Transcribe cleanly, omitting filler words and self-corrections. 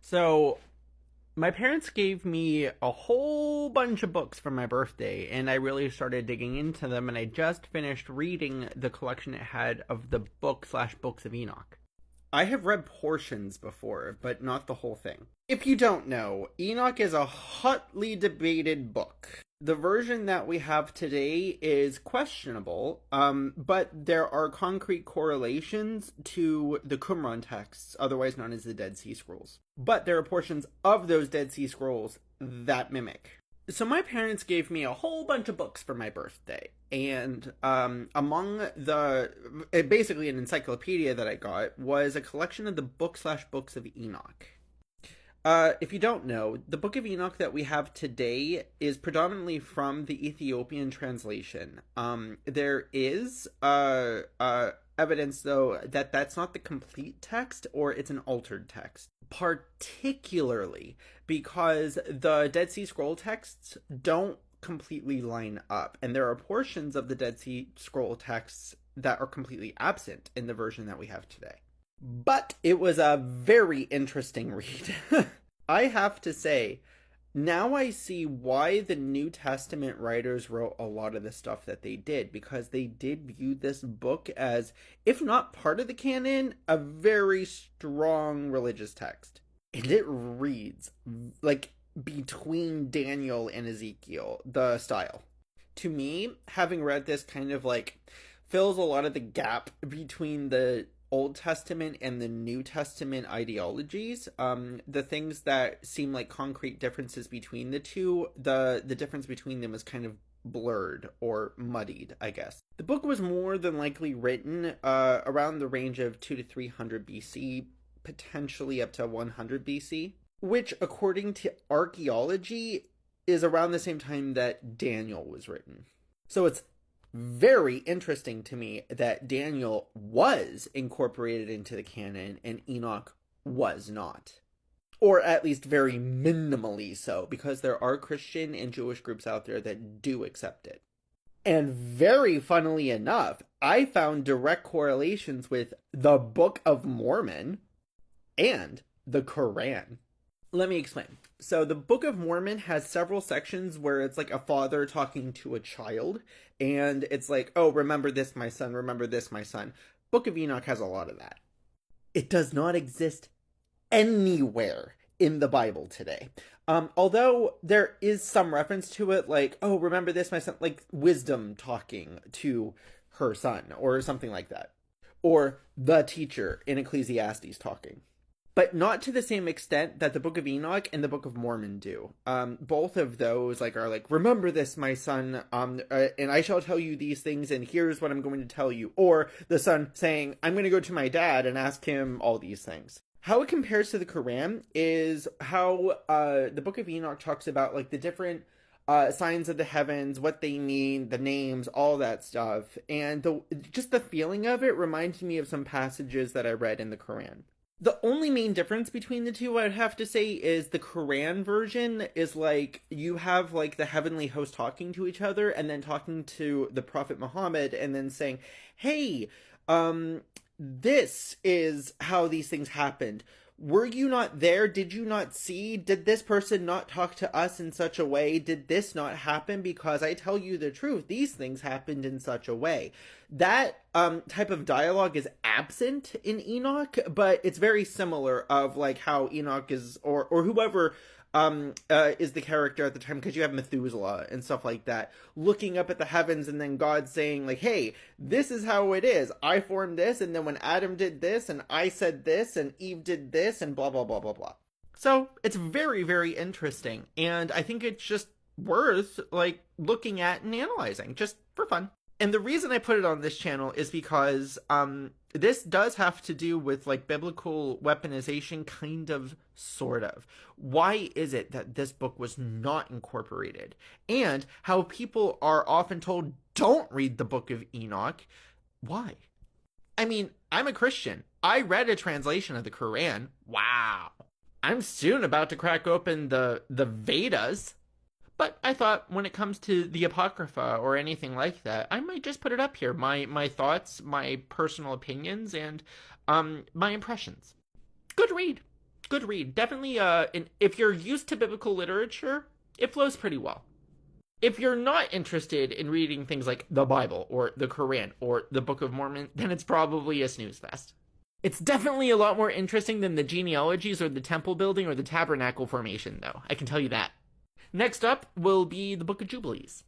So, my parents gave me a whole bunch of books for my birthday, and I really started digging into them, and I just finished reading the collection it had of the books of Enoch. I have read portions before, but not the whole thing. If you don't know, Enoch is a hotly debated book. The version that we have today is questionable, but there are concrete correlations to the Qumran texts, otherwise known as the Dead Sea Scrolls. But there are portions of those Dead Sea Scrolls that mimic. So my parents gave me a whole bunch of books for my birthday, and among basically an encyclopedia that I got was a collection of the books of Enoch. If you don't know, the Book of Enoch that we have today is predominantly from the Ethiopian translation. There is evidence, though, that that's not the complete text, or it's an altered text. Particularly because the Dead Sea Scroll texts don't completely line up, and there are portions of the Dead Sea Scroll texts that are completely absent in the version that we have today. But it was a very interesting read. I have to say, now I see why the New Testament writers wrote a lot of the stuff that they did, because they did view this book as, if not part of the canon, a very strong religious text. And it reads like between Daniel and Ezekiel, the style. To me, having read this kind of like fills a lot of the gap between the Old Testament and the New Testament ideologies. The things that seem like concrete differences between the two, the difference between them is kind of blurred or muddied, I guess. The book was more than likely written around the range of 2 to 300 BC, potentially up to 100 BC, which, according to archaeology, is around the same time that Daniel was written. So it's very interesting to me that Daniel was incorporated into the canon and Enoch was not. Or at least very minimally so, because there are Christian and Jewish groups out there that do accept it. And very funnily enough, I found direct correlations with the Book of Mormon and the Quran. Let me explain. So the Book of Mormon has several sections where it's like a father talking to a child, and it's like, oh, remember this, my son, remember this, my son. Book of Enoch has a lot of that. It does not exist anywhere in the Bible today. Although there is some reference to it, like, oh, remember this, my son, like wisdom talking to her son, or something like that. Or the teacher in Ecclesiastes talking. But not to the same extent that the Book of Enoch and the Book of Mormon do. Both of those are like, remember this, my son, and I shall tell you these things, and here's what I'm going to tell you. Or the son saying, I'm going to go to my dad and ask him all these things. How it compares to the Quran is how the Book of Enoch talks about like the different signs of the heavens, what they mean, the names, all that stuff. And just the feeling of it reminds me of some passages that I read in the Quran. The only main difference between the two, I'd have to say, is the Quran version is like, you have like the heavenly host talking to each other and then talking to the Prophet Muhammad and then saying, hey, this is how these things happened. Were you not there? Did you not see? Did this person not talk to us in such a way? Did this not happen? Because I tell you the truth, these things happened in such a way. That type of dialogue is absent in Enoch, but it's very similar of like how Enoch is, or whoever is the character at the time, because you have Methuselah and stuff like that, looking up at the heavens and then God saying like, hey, this is how it is. I formed this, and then when Adam did this, and I said this, and Eve did this, and blah, blah, blah, blah, blah. So it's very, very interesting, and I think it's just worth like looking at and analyzing, just for fun. And the reason I put it on this channel is because this does have to do with like biblical weaponization, kind of, sort of. Why is it that this book was not incorporated? And how people are often told, don't read the Book of Enoch. Why? I mean, I'm a Christian. I read a translation of the Quran. Wow. I'm soon about to crack open the Vedas. But I thought when it comes to the Apocrypha or anything like that, I might just put it up here. My thoughts, my personal opinions, and my impressions. Good read. good read. Definitely, if you're used to biblical literature, it flows pretty well. If you're not interested in reading things like the Bible or the Quran or the Book of Mormon, then it's probably a snooze fest. It's definitely a lot more interesting than the genealogies or the temple building or the tabernacle formation, though. I can tell you that. Next up will be the Book of Jubilees.